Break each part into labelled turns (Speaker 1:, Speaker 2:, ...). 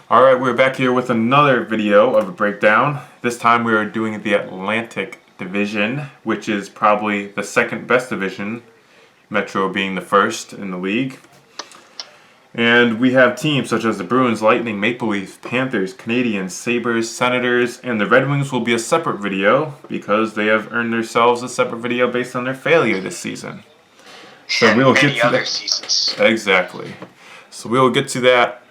Speaker 1: Alright, we're back here with another video of a breakdown. This time we are doing the Atlantic Division, which is probably the second best division, Metro being the first in the league. And we have teams such as the Bruins, Lightning, Maple Leafs, Panthers, Canadiens, Sabres, Senators, and the Red Wings will be a separate video because they have earned themselves a separate video based on their failure this season. So
Speaker 2: and
Speaker 1: we'll
Speaker 2: many
Speaker 1: get to
Speaker 2: other
Speaker 1: that.
Speaker 2: seasons.
Speaker 1: Exactly. So we'll get to that.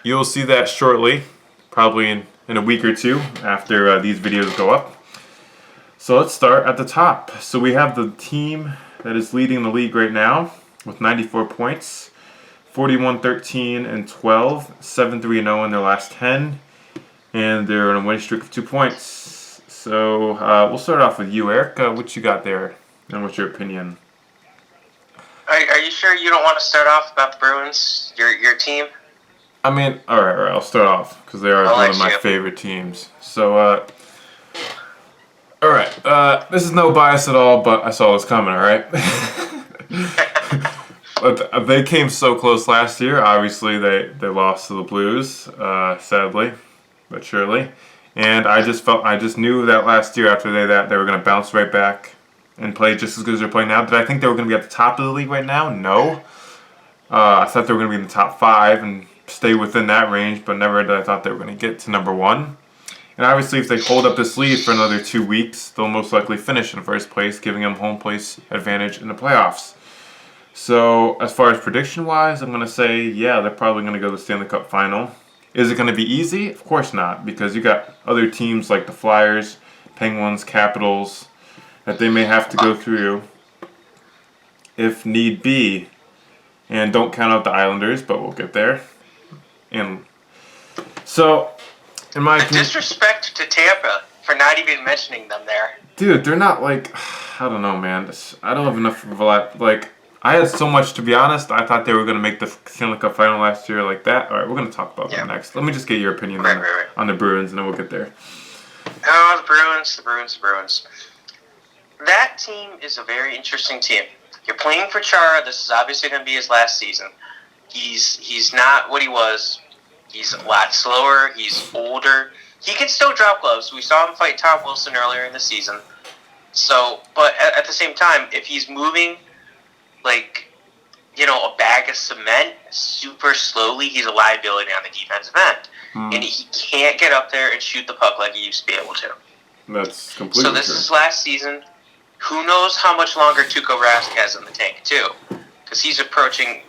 Speaker 1: You'll see that shortly, probably in a week or two after these videos go up. So let's start at the top. So we have the team that is leading the league right now with 94 points, 41-13-12, 7-3-0 in their last 10, and they're on a winning streak of 2 points. So we'll start off with you, Eric. What you got there, and what's your opinion?
Speaker 2: Are you sure you don't want to start off about the Bruins, your team?
Speaker 1: I mean, all right, I'll start off because they are one of my favorite teams. So, all right, this is no bias at all, but I saw this coming, all right? But they came so close last year. Obviously, they lost to the Blues, sadly, but surely. And I just knew that last year after they were going to bounce right back and play just as good as they're playing now. Did I think they were going to be at the top of the league right now? No. I thought they were going to be in the top 5 and stay within that range, but never did I thought they were going to get to number 1. And obviously, if they hold up this lead for another 2 weeks, they'll most likely finish in first place, giving them home place advantage in the playoffs. So, as far as prediction-wise, I'm going to say, yeah, they're probably going to go to the Stanley Cup Final. Is it going to be easy? Of course not, because you got other teams like the Flyers, Penguins, Capitals that they may have to go through if need be. And don't count out the Islanders, but we'll get there. And so, in my opinion,
Speaker 2: disrespect to Tampa for not even mentioning them there.
Speaker 1: Dude, they're not like, I don't know, man. I don't have enough of a lot. Like, I had so much, to be honest. I thought they were going to make the Stanley Cup Final last year like that. All right, we're going to talk about them next. Let me just get your opinion on the Bruins, and then we'll get there.
Speaker 2: Oh, the Bruins. That team is a very interesting team. You're playing for Chara. This is obviously going to be his last season. He's not what he was. He's a lot slower. He's older. He can still drop gloves. We saw him fight Tom Wilson earlier in the season. So, but at the same time, if he's moving like, a bag of cement super slowly, he's a liability on the defensive end. And he can't get up there and shoot the puck like he used to be able to.
Speaker 1: That's completely
Speaker 2: So this
Speaker 1: true.
Speaker 2: is last season. Who knows how much longer Tuukka Rask has in the tank, too. Because he's approaching...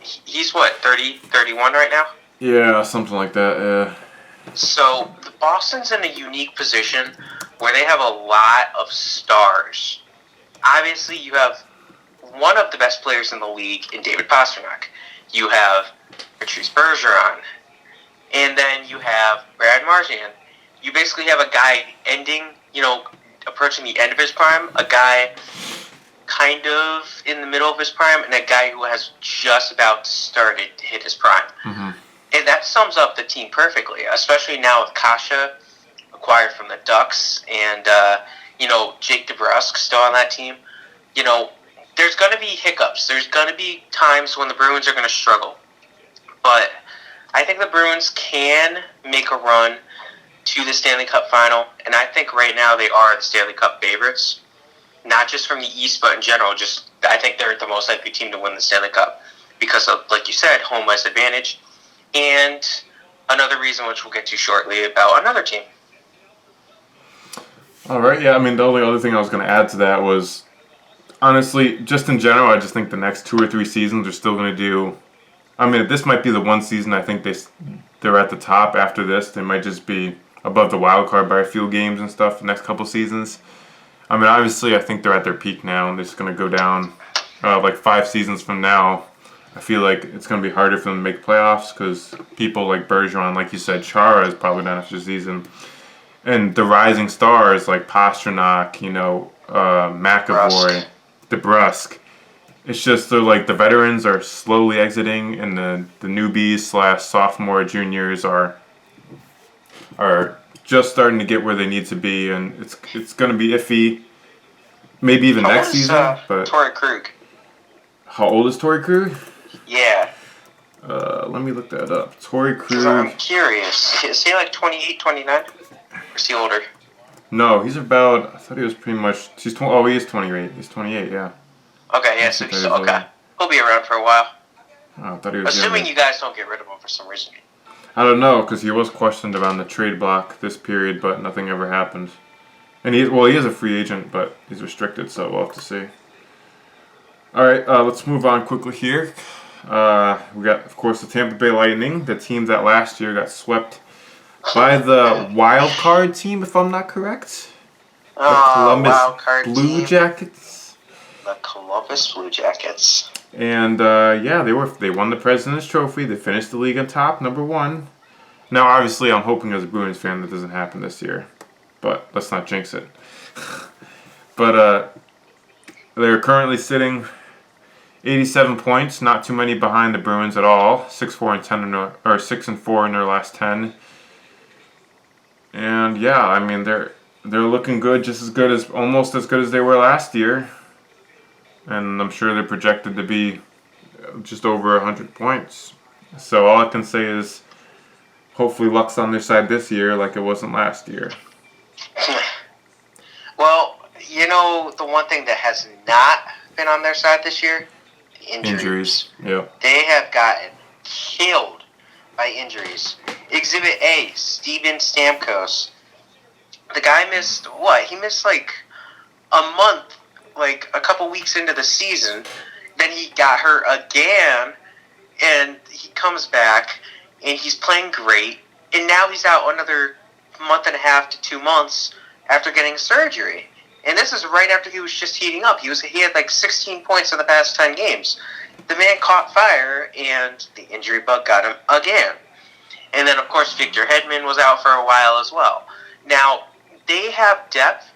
Speaker 2: He's what, 30, 31 right now?
Speaker 1: Yeah, something like that, yeah.
Speaker 2: So, the Boston's in a unique position where they have a lot of stars. Obviously, you have one of the best players in the league in David Pastrnak. You have Patrice Bergeron. And then you have Brad Marchand. You basically have a guy ending, approaching the end of his prime, a guy kind of in the middle of his prime, and a guy who has just about started to hit his prime.
Speaker 1: Mm-hmm.
Speaker 2: And that sums up the team perfectly, especially now with Kasha acquired from the Ducks and, Jake DeBrusk still on that team. There's going to be hiccups. There's going to be times when the Bruins are going to struggle. But I think the Bruins can make a run to the Stanley Cup Final, and I think right now they are the Stanley Cup favorites. Not just from the East, but in general. I think they're the most likely team to win the Stanley Cup because of, like you said, home ice advantage. And another reason, which we'll get to shortly, about another team.
Speaker 1: All right, yeah, I mean, the only other thing I was going to add to that was, honestly, just in general, I just think the next 2 or 3 seasons are still going to do... I mean, this might be the one season I think they're at the top. After this, they might just be above the wild card by a few games and stuff the next couple seasons. I mean, obviously, I think they're at their peak now, and they're just going to go down like 5 seasons from now. I feel like it's going to be harder for them to make playoffs because people like Bergeron, like you said, Chara is probably done after the season. And the rising stars like Pastrnak, McAvoy, DeBrusk. It's just they're like the veterans are slowly exiting, and the newbies / sophomore juniors are just starting to get where they need to be, and it's going to be iffy. Maybe even next season. But
Speaker 2: Torrey Krug.
Speaker 1: How old is Torrey Krug?
Speaker 2: Yeah.
Speaker 1: Let me look that up. Torrey
Speaker 2: Because I'm
Speaker 1: Krug.
Speaker 2: curious. Is he like 28, 29? Or is he older?
Speaker 1: No, he's about. I thought he was pretty much. Oh, he is 28. He's 28. Yeah.
Speaker 2: Okay, yeah,
Speaker 1: I
Speaker 2: so
Speaker 1: thought
Speaker 2: he's
Speaker 1: he was
Speaker 2: okay.
Speaker 1: older.
Speaker 2: He'll be around for a while.
Speaker 1: Oh, I thought he was
Speaker 2: Assuming
Speaker 1: younger.
Speaker 2: you guys don't get rid of him for some reason.
Speaker 1: I don't know, because he was questioned around the trade block this period, but nothing ever happened. And he is a free agent, but he's restricted, so we'll have to see. All right, let's move on quickly here. We got, of course, the Tampa Bay Lightning, the team that last year got swept by the wild card team, if I'm not correct. The Columbus
Speaker 2: Wild card
Speaker 1: Blue
Speaker 2: team.
Speaker 1: Jackets.
Speaker 2: The Columbus Blue Jackets.
Speaker 1: And yeah, they won the President's Trophy. They finished the league on top, number one. Now, obviously, I'm hoping as a Bruins fan that doesn't happen this year, but let's not jinx it. But they're currently sitting 87 points, not too many behind the Bruins at all. 6-4 in their last 10. And yeah, I mean they're looking good, just as good as almost as good as they were last year. And I'm sure they're projected to be just over 100 points. So all I can say is hopefully luck's on their side this year like it wasn't last year.
Speaker 2: Well, you know, the one thing that has not been on their side this year? Injuries.
Speaker 1: Yep.
Speaker 2: They have gotten killed by injuries. Exhibit A, Steven Stamkos. The guy missed, what? He missed like a month, like a couple weeks into the season. Then he got hurt again, and he comes back, and he's playing great. And now he's out another month and a half to 2 months after getting surgery. And this is right after he was just heating up. He had like 16 points in the past 10 games. The man caught fire, and the injury bug got him again. And then, of course, Victor Hedman was out for a while as well. Now, they have depth,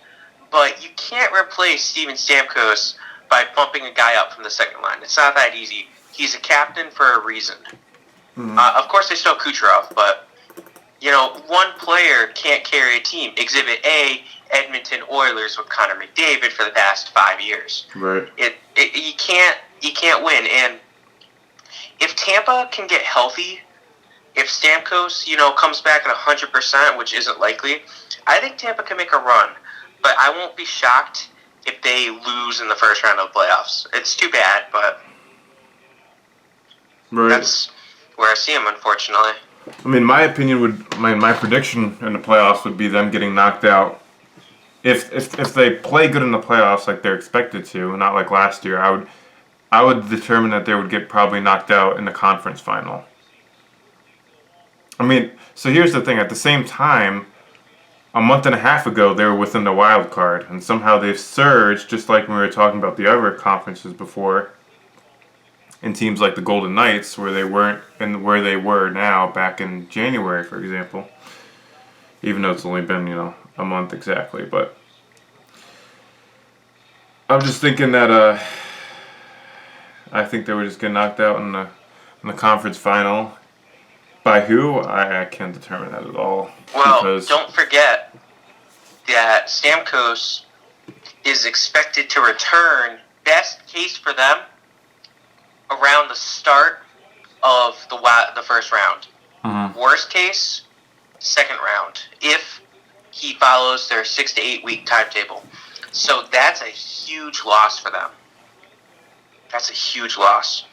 Speaker 2: but you can't replace Steven Stamkos by bumping a guy up from the second line. It's not that easy. He's a captain for a reason.
Speaker 1: Mm-hmm.
Speaker 2: Of course, they still Kucherov, but, you know, one player can't carry a team. Exhibit A, Edmonton Oilers with Connor McDavid for the past 5 years.
Speaker 1: Right.
Speaker 2: You can't win. And if Tampa can get healthy, if Stamkos, you know, comes back at 100%, which isn't likely, I think Tampa can make a run. But I won't be shocked if they lose in the first round of playoffs. It's too bad, but that's where I see them, unfortunately.
Speaker 1: I mean, my opinion my prediction in the playoffs would be them getting knocked out. If they play good in the playoffs like they're expected to, not like last year, I would determine that they would get probably knocked out in the conference final. I mean, so here's the thing. At the same time, a month and a half ago, they were within the wild card, and somehow they've surged, just like when we were talking about the other conferences before, in teams like the Golden Knights, where they weren't and where they were now back in January, for example. Even though it's only been, you know, a month exactly, but I'm just thinking that I think they would just get knocked out in the conference final. By who? I can't determine that at all.
Speaker 2: Well,
Speaker 1: because
Speaker 2: don't forget that Stamkos is expected to return, best case for them, around the start of the first round.
Speaker 1: Mm-hmm.
Speaker 2: Worst case, second round, if he follows their 6 to 8 week timetable. So that's a huge loss for them. That's a huge loss.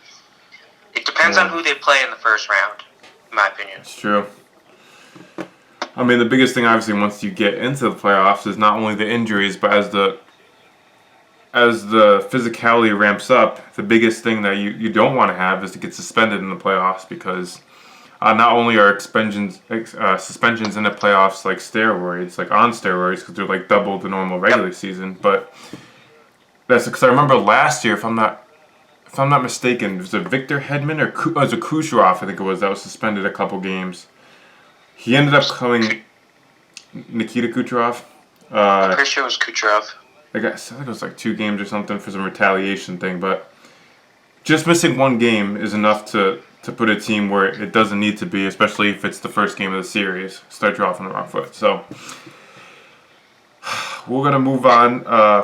Speaker 2: It depends on who they play in the first round, in my opinion.
Speaker 1: It's true. I mean, the biggest thing, obviously, once you get into the playoffs is not only the injuries, but as the physicality ramps up, the biggest thing that you don't want to have is to get suspended in the playoffs, because not only are suspensions in the playoffs like steroids, like on steroids, because they're like double the normal regular season, but that's because I remember last year, if I'm not mistaken, was it Victor Hedman or was it Kucherov, I think it was, that was suspended a couple games. He ended up coming Nikita Kucherov.
Speaker 2: I'm pretty sure it was Kucherov.
Speaker 1: I think it was like 2 games or something for some retaliation thing, but just missing 1 game is enough to put a team where it doesn't need to be, especially if it's the first game of the series. Start you off on the wrong foot. So we're going to move on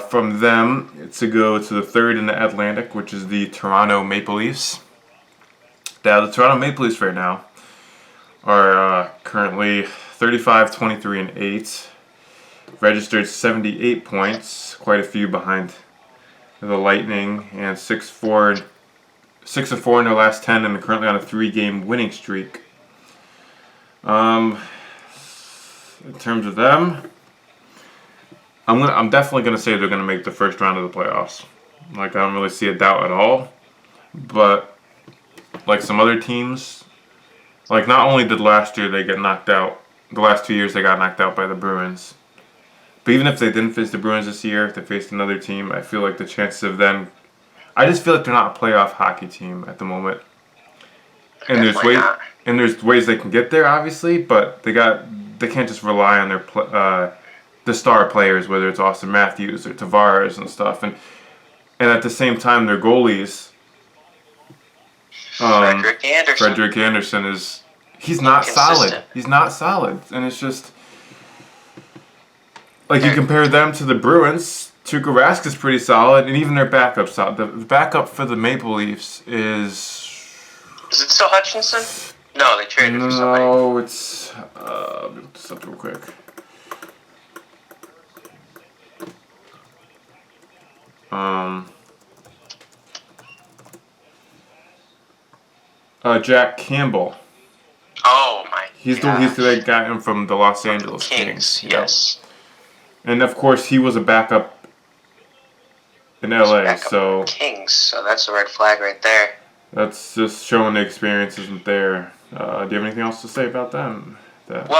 Speaker 1: from them to go to the third in the Atlantic, which is the Toronto Maple Leafs. The Toronto Maple Leafs right now are currently 35, 23, and 8. Registered 78 points, quite a few behind the Lightning, and 6-4 in their last 10, and they're currently on a 3-game winning streak. In terms of them, I'm definitely gonna say they're gonna make the first round of the playoffs. Like, I don't really see a doubt at all. But like some other teams, like not only did last year they get knocked out, the last 2 years they got knocked out by the Bruins. But even if they didn't face the Bruins this year, if they faced another team, I feel like the chances of them, I just feel like they're not a playoff hockey team at the moment. And there's ways they can get there, obviously, but they can't just rely on the star players, whether it's Austin Matthews or Tavares and stuff. And at the same time, their goalies,
Speaker 2: Frederick Anderson.
Speaker 1: he's not solid. He's not solid, and it's just like you compare them to the Bruins. Tuukka Rask is pretty solid, and even their backup solid. The backup for the Maple Leafs is.
Speaker 2: Is it still Hutchinson? No, they traded for somebody.
Speaker 1: No, it's. Let me look this up real quick. Jack Campbell.
Speaker 2: Oh my!
Speaker 1: He's the guy got him from the Los Angeles
Speaker 2: Kings. Yes.
Speaker 1: And of course, he was a backup in LA. So
Speaker 2: Kings. So that's a red flag right there.
Speaker 1: That's just showing the experience isn't there. Do you have anything else to say about them?
Speaker 2: Toronto.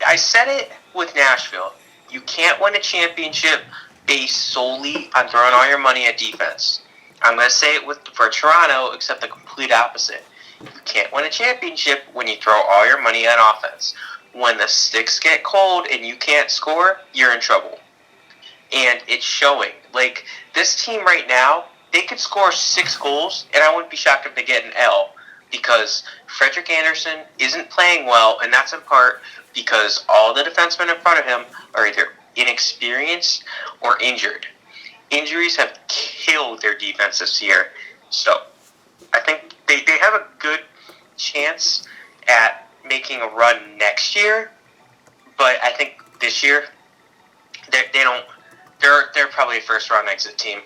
Speaker 2: I said it with Nashville. You can't win a championship based solely on throwing all your money at defense. I'm going to say it for Toronto, except the complete opposite. You can't win a championship when you throw all your money on offense. When the sticks get cold and you can't score, you're in trouble. And it's showing. Like, this team right now, they could score 6 goals, and I wouldn't be shocked if they get an L. Because Frederick Anderson isn't playing well, and that's in part because all the defensemen in front of him are either inexperienced or injured. Injuries have killed their defense this year. So, I think they have a good chance at making a run next year. But I think this year, they're probably a first-round exit team.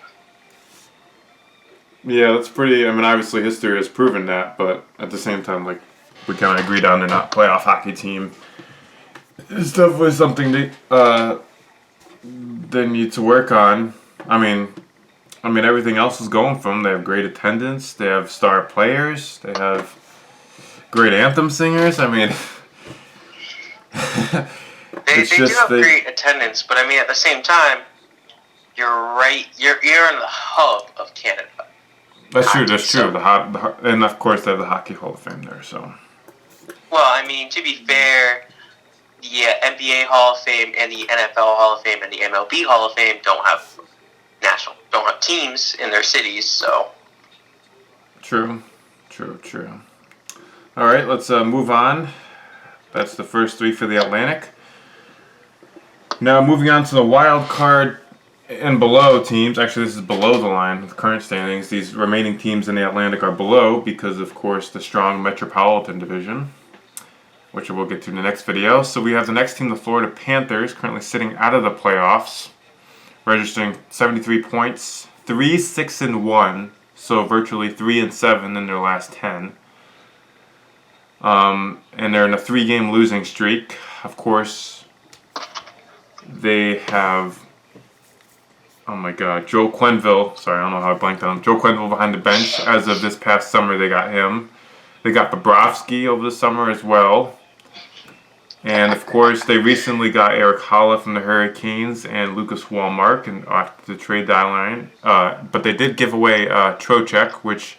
Speaker 1: Yeah, that's pretty. I mean, obviously history has proven that, but at the same time, like, we kind of agreed on they're not a playoff hockey team. It's definitely something they need to work on. I mean, everything else is going for them. They have great attendance. They have star players. They have great anthem singers. I mean,
Speaker 2: they do have great attendance, but I mean, at the same time, you're right. You're in the hub of Canada.
Speaker 1: That's true. And of course, they have the Hockey Hall of Fame there. So.
Speaker 2: Well, I mean, to be fair, the NBA Hall of Fame and the NFL Hall of Fame and the MLB Hall of Fame don't have teams in their cities. So.
Speaker 1: True. All right, let's move on. That's the first 3 for the Atlantic. Now moving on to the wild card and below teams. Actually, this is below the line, the current standings. These remaining teams in the Atlantic are below because, of course, the strong Metropolitan Division, which we'll get to in the next video. So we have the next team, the Florida Panthers, currently sitting out of the playoffs, registering 73 points, 3-6-1, so virtually 3-7 in their last 10. And they're in a 3-game losing streak. Of course, they have, oh my God, Joe Quenneville. Sorry, I don't know how I blanked on him. Joe Quenneville behind the bench. As of this past summer, they got him. They got Bobrovsky over the summer as well. And of course, they recently got Eric Holla from the Hurricanes and Lucas Wallmark and after the trade deadline. But they did give away Trocheck, which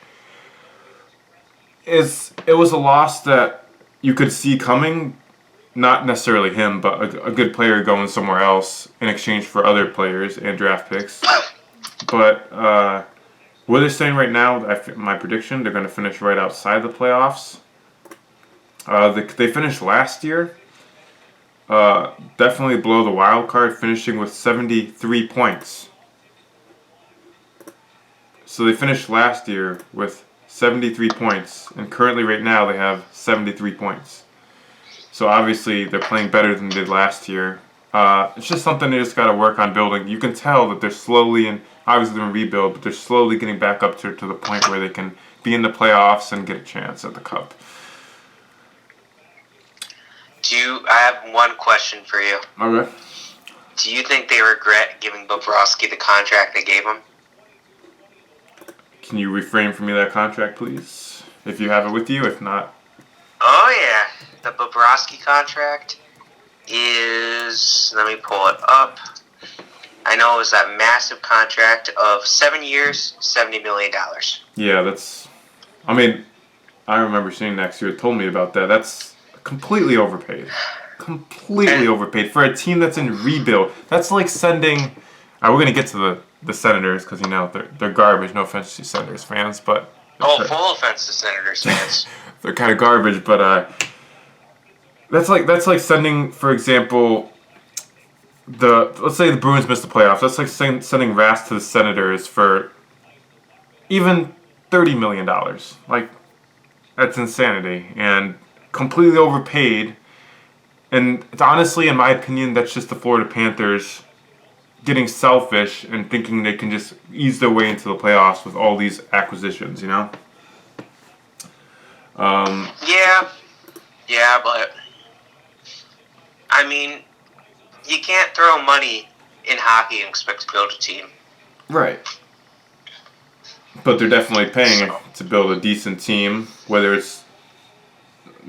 Speaker 1: it was a loss that you could see coming. Not necessarily him, but a good player going somewhere else in exchange for other players and draft picks. But what they're saying right now, my prediction, they're going to finish right outside the playoffs. They finished last year. Definitely below the wild card, finishing with 73 points. So they finished last year with 73 points. And currently, right now, they have 73 points. So obviously, they're playing better than they did last year. It's just something they just got to work on building. You can tell that they're slowly, and obviously they're in rebuild, but they're slowly getting back up to the point where they can be in the playoffs and get a chance at the cup.
Speaker 2: I have one question for you.
Speaker 1: Okay.
Speaker 2: Do you think they regret giving Bobrovsky the contract they gave him?
Speaker 1: Can you reframe for me that contract, please? If you have it with you, if not.
Speaker 2: Oh, yeah. The Bobrovsky contract is... Let me pull it up. I know it was that massive contract of 7 years, $70 million.
Speaker 1: Yeah, that's... I mean, I remember seeing next year. It told me about that. That's completely overpaid. Completely overpaid. For a team that's in rebuild. That's like sending... we're going to get to the Senators because, they're garbage. No offense to Senators fans, but...
Speaker 2: full offense to Senators fans.
Speaker 1: They're kind of garbage, but that's like sending, for example, let's say the Bruins miss the playoffs. That's like sending Rask to the Senators for even $30 million. Like, that's insanity and completely overpaid. And honestly, in my opinion, that's just the Florida Panthers getting selfish and thinking they can just ease their way into the playoffs with all these acquisitions,
Speaker 2: Yeah, but I mean, you can't throw money in hockey and expect to build a team.
Speaker 1: Right. But they're definitely paying to build a decent team, whether it's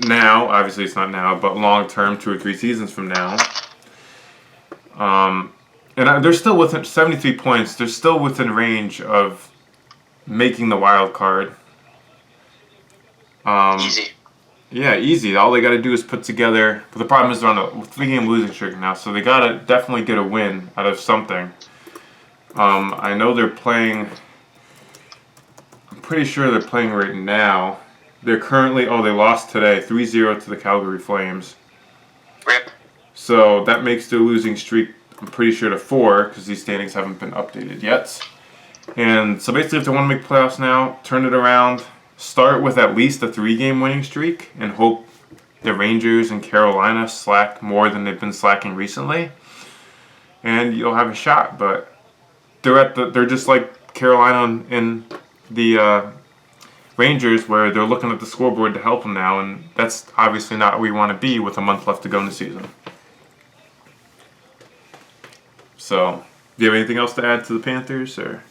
Speaker 1: now, obviously it's not now, but long term, 2 or 3 seasons from now. And they're still within 73 points. They're still within range of making the wild card.
Speaker 2: Easy.
Speaker 1: Yeah, easy. All they got to do is put together. But the problem is they're on a 3-game losing streak now, so they got to definitely get a win out of something. I know they're playing. I'm pretty sure they're playing right now. They're currently. They lost today, 3-0 to the Calgary Flames.
Speaker 2: Rip.
Speaker 1: So that makes their losing streak, I'm pretty sure, to 4 because these standings haven't been updated yet. And so basically, if they want to make playoffs now, turn it around. Start with at least a 3-game winning streak and hope the Rangers and Carolina slack more than they've been slacking recently, and you'll have a shot. But they're just like Carolina and the Rangers, where they're looking at the scoreboard to help them now, and that's obviously not where we want to be with a month left to go in the season. So, do you have anything else to add to the Panthers, or?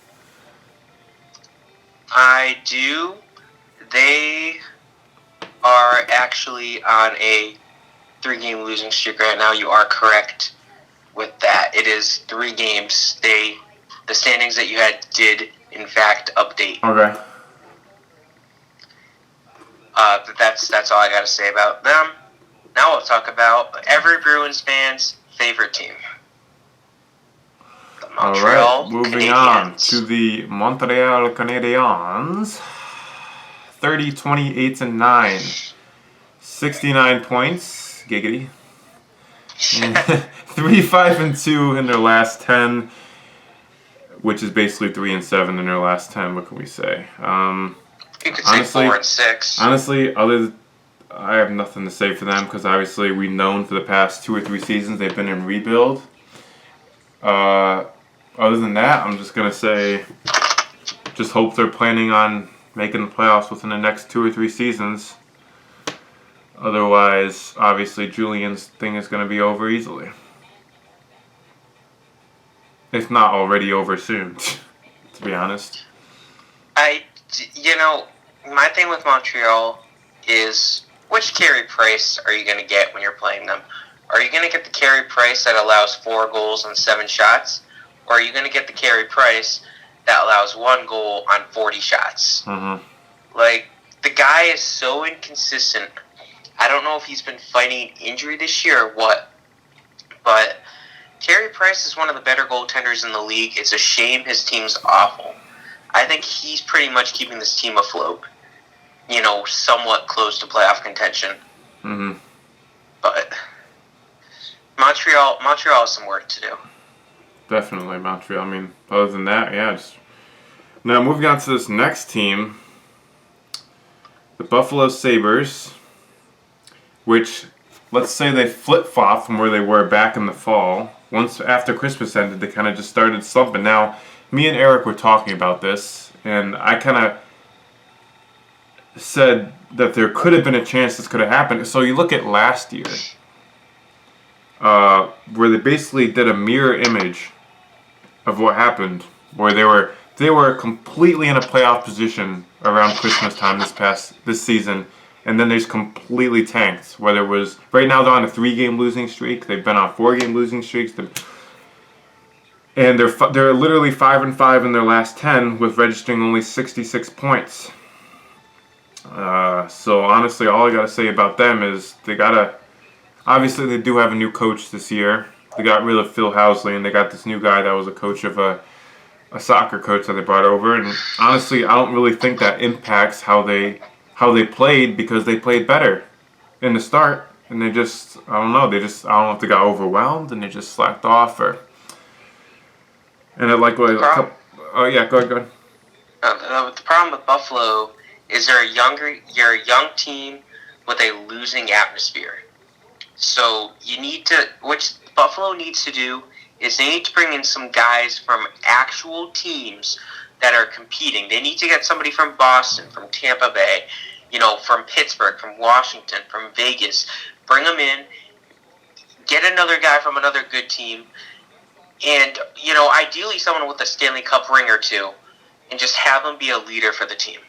Speaker 2: I do. They are actually on a 3-game losing streak right now. You are correct with that. It is 3 games. The standings that you had did, in fact, update.
Speaker 1: Okay.
Speaker 2: But that's all I got to say about them. Now we'll talk about every Bruins fan's favorite team. The Montreal
Speaker 1: All right, moving on to the Montreal Canadiens. 30, 28, and 9. 69 points. Giggity. 3, 5, and 2 in their last 10, which is basically 3 and 7 in their last 10. What can we say?
Speaker 2: You could say 4 and 6.
Speaker 1: Honestly, I have nothing to say for them because obviously we've known for the past 2 or 3 seasons they've been in rebuild. Other than that, I'm just gonna say, just hope they're planning on making the playoffs within the next 2 or 3 seasons. Otherwise, obviously, Julian's thing is going to be over easily. If not already over soon, to be honest.
Speaker 2: My thing with Montreal is, which Carey Price are you going to get when you're playing them? Are you going to get the Carey Price that allows 4 goals and 7 shots? Or are you going to get the Carey Price that allows 1 goal on 40 shots?
Speaker 1: Mm-hmm.
Speaker 2: Like, the guy is so inconsistent. I don't know if he's been fighting injury this year or what, but Carey Price is one of the better goaltenders in the league. It's a shame his team's awful. I think he's pretty much keeping this team afloat. Somewhat close to playoff contention.
Speaker 1: Mm-hmm.
Speaker 2: But Montreal has some work to do.
Speaker 1: Definitely Montreal. I mean, other than that, yeah. Now, moving on to this next team. the Buffalo Sabres, which, let's say they flip-flopped from where they were back in the fall. Once after Christmas ended, they kind of just started slumping. Now, me and Eric were talking about this, and I kind of said that there could have been a chance this could have happened. So you look at last year, where they basically did a mirror image of what happened, where they were completely in a playoff position around Christmas time this season, and then they just completely tanked. Whether it was right now they're on a 3-game losing streak, they've been on 4-game losing streaks, and they're literally 5-5 in their last 10 with registering only 66 points. So honestly, all I gotta say about them is obviously they do have a new coach this year. They got rid of Phil Housley, and they got this new guy that was a coach of a soccer coach that they brought over. And honestly, I don't really think that impacts how they played, because they played better in the start, and I don't know if they got overwhelmed and they just slacked off, or. And I like what. Oh yeah, go ahead.
Speaker 2: The problem with Buffalo is you're a young team with a losing atmosphere. So which Buffalo needs to do is they need to bring in some guys from actual teams that are competing. They need to get somebody from Boston, from Tampa Bay, from Pittsburgh, from Washington, from Vegas. Bring them in, get another guy from another good team, and, ideally someone with a Stanley Cup ring or two, and just have them be a leader for the team.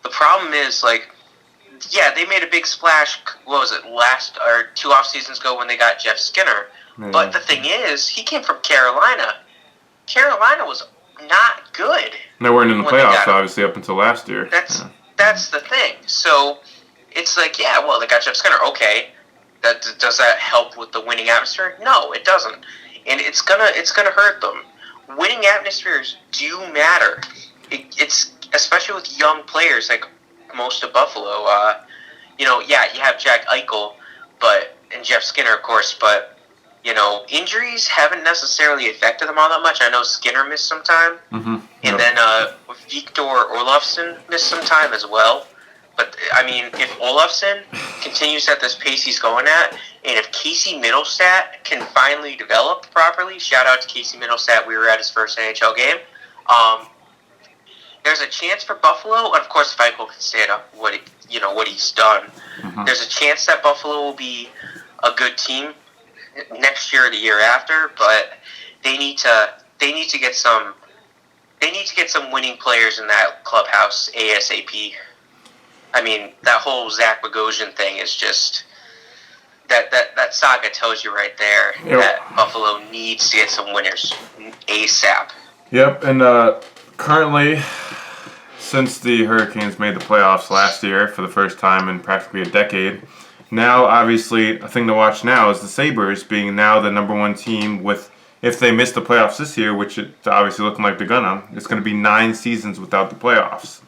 Speaker 2: The problem is, they made a big splash, 2 off seasons ago when they got Jeff Skinner. Mm. But the thing is, he came from Carolina. Carolina was not good.
Speaker 1: They weren't in the playoffs, obviously, up until last year.
Speaker 2: That's the thing. So, it's they got Jeff Skinner. Okay. Does that help with the winning atmosphere? No, it doesn't. And it's gonna hurt them. Winning atmospheres do matter. It's especially with young players like most of Buffalo. You have Jack Eichel, and Jeff Skinner, of course, but injuries haven't necessarily affected them all that much. I know Skinner missed some time, and then Victor Olofsson missed some time as well. But if Olofsson continues at this pace he's going at, and if Casey Middlestat can finally develop properly, shout out to Casey Middlestat, we were at his first NHL game. There's a chance for Buffalo, and of course, if Eichel can stay at what he's done, there's a chance that Buffalo will be a good team next year or the year after. But they need to get some winning players in that clubhouse ASAP. That whole Zach Bogosian thing is just that saga tells you right there that Buffalo needs to get some winners ASAP.
Speaker 1: Yep, and currently, since the Hurricanes made the playoffs last year for the first time in practically a decade, now obviously a thing to watch now is the Sabres being now the number 1 team with, if they miss the playoffs this year, which it's obviously looking like they're gonna, it's going to be 9 seasons without the playoffs.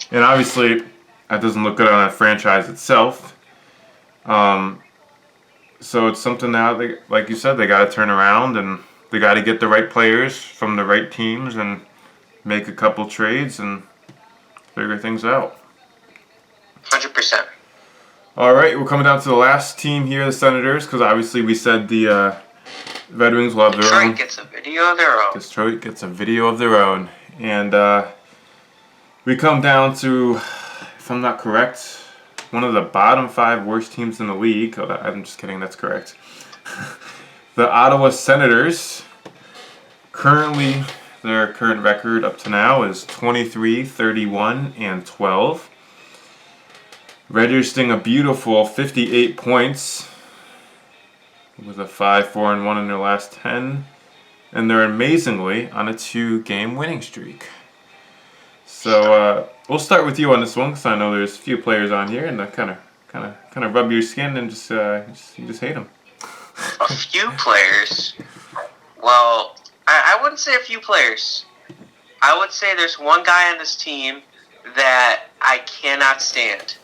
Speaker 1: And obviously, that doesn't look good on a franchise itself. So it's something now, like you said, they got to turn around, and they got to get the right players from the right teams and make a couple trades and figure things out.
Speaker 2: 100%.
Speaker 1: All right, we're coming down to the last team here, the Senators, because obviously we said the Red Wings will have their own.
Speaker 2: Detroit gets a video of their own.
Speaker 1: Detroit gets a video of their own. And we come down to, if I'm not correct, one of the bottom 5 worst teams in the league. Oh, I'm just kidding, that's correct. The Ottawa Senators, currently, their current record up to now is 23, 31, and 12. Registering a beautiful 58 points with a 5-4-1 in their last 10. And they're amazingly on a 2-game winning streak. So we'll start with you on this one, because I know there's a few players on here, and that kind of rub your skin and you just hate them.
Speaker 2: A few players? Well, I wouldn't say a few players. I would say there's one guy on this team that I cannot stand.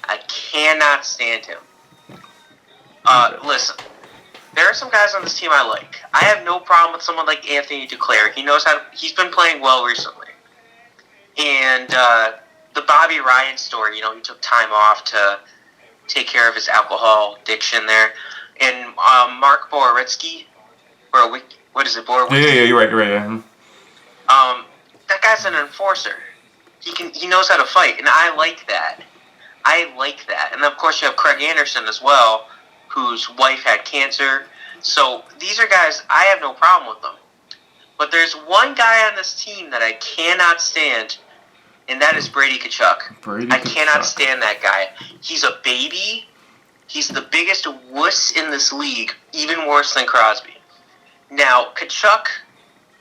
Speaker 2: I cannot stand him. Listen, there are some guys on this team I like. I have no problem with someone like Anthony Duclair. He's been playing well recently. And the Bobby Ryan story. You know, he took time off to take care of his alcohol addiction there. And Mark Borowitzki, what is it, Borowitzki?
Speaker 1: Yeah, you're right, yeah.
Speaker 2: That guy's an enforcer. He knows how to fight, and I like that. And of course you have Craig Anderson as well, whose wife had cancer. So these are guys, I have no problem with them. But there's one guy on this team that I cannot stand, and that is Brady Tkachuk. I cannot stand that guy. He's a baby. He's the biggest wuss in this league, even worse than Crosby. Now, Tkachuk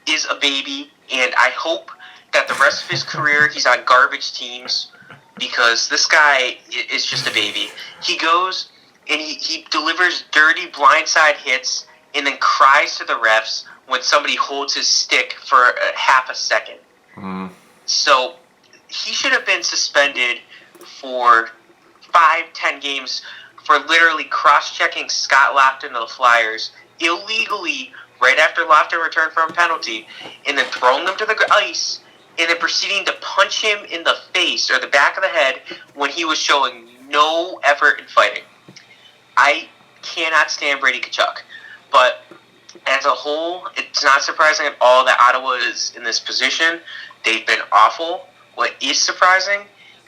Speaker 2: is a baby, and I hope that the rest of his career he's on garbage teams, because this guy is just a baby. He goes and he delivers dirty blindside hits and then cries to the refs when somebody holds his stick for half a second.
Speaker 1: Mm.
Speaker 2: So he should have been suspended for 5-10 games for literally cross-checking Scott Laughton of the Flyers illegally right after Laughton returned from a penalty, and then throwing him to the ice, and then proceeding to punch him in the face or the back of the head when he was showing no effort in fighting. I cannot stand Brady Tkachuk. But as a whole, it's not surprising at all that Ottawa is in this position. They've been awful. What is surprising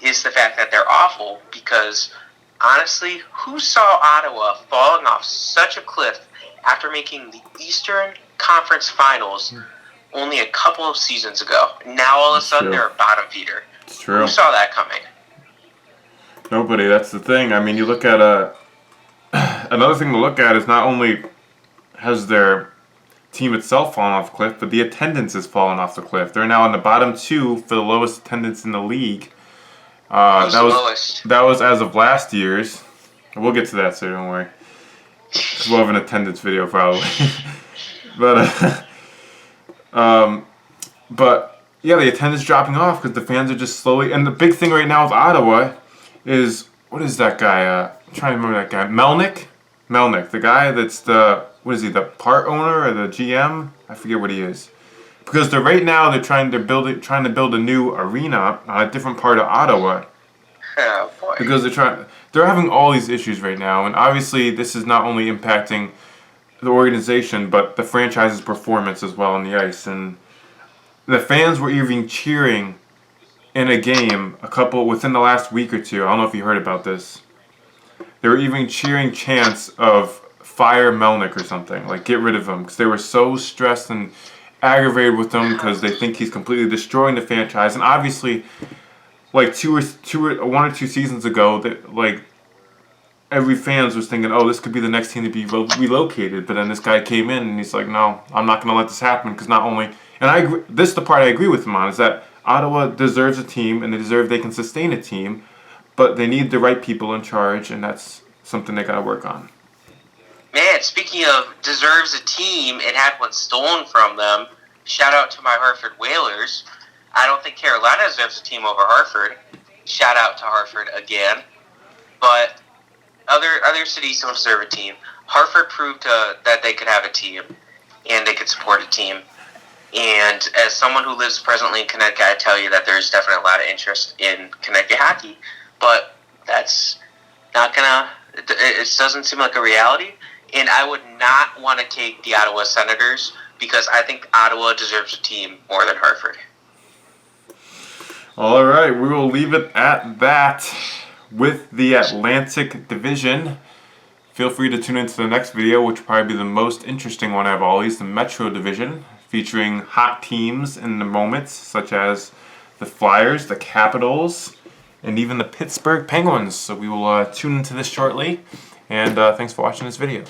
Speaker 2: is the fact that they're awful, because honestly, who saw Ottawa falling off such a cliff after making the Eastern Conference Finals only a couple of seasons ago? Now all of a sudden they're a bottom feeder.
Speaker 1: It's true.
Speaker 2: Who saw that coming?
Speaker 1: Nobody. That's the thing. I mean, you look at another thing to look at is not only has their team itself fallen off the cliff, but the attendance has fallen off the cliff. They're now in the bottom 2 for the lowest attendance in the league.
Speaker 2: Who's the lowest?
Speaker 1: That was as of last year's. We'll get to that, so don't worry. We'll have an attendance video probably. But yeah, the attendance dropping off because the fans are just slowly. And the big thing right now with Ottawa is, what is that guy? I'm trying to remember that guy. Melnick, the guy that's the part owner or the GM? I forget what he is. Because they're trying to build a new arena on a different part of Ottawa.
Speaker 2: Oh boy.
Speaker 1: Because they're having all these issues right now, and obviously this is not only impacting the organization, but the franchise's performance as well on the ice. And the fans were even cheering in a game within the last week or two. I don't know if you heard about this. They were even cheering chants of "Fire Melnick" or something, like get rid of him, because they were so stressed and aggravated with him because they think he's completely destroying the franchise. And obviously, like 1 or 2 seasons ago, that like every fans was thinking, oh, this could be the next team to be relocated. But then this guy came in and he's like, no, I'm not going to let this happen, because not only, and I agree, this is the part I agree with him on, is that Ottawa deserves a team and they can sustain a team, but they need the right people in charge, and that's something they got to work on.
Speaker 2: Man, speaking of deserves a team and had one stolen from them, shout out to my Hartford Whalers. I don't think Carolina deserves a team over Hartford. Shout out to Hartford again. But other cities don't deserve a team. Hartford proved that they could have a team and they could support a team. And as someone who lives presently in Connecticut, I tell you that there's definitely a lot of interest in Connecticut hockey. But that's not it doesn't seem like a reality. And I would not want to take the Ottawa Senators, because I think Ottawa deserves a team more than Hartford.
Speaker 1: All right, we will leave it at that with the Atlantic Division. Feel free to tune into the next video, which will probably be the most interesting one of all these, the Metro Division, featuring hot teams in the moment, such as the Flyers, the Capitals, and even the Pittsburgh Penguins. So we will tune into this shortly, and thanks for watching this video.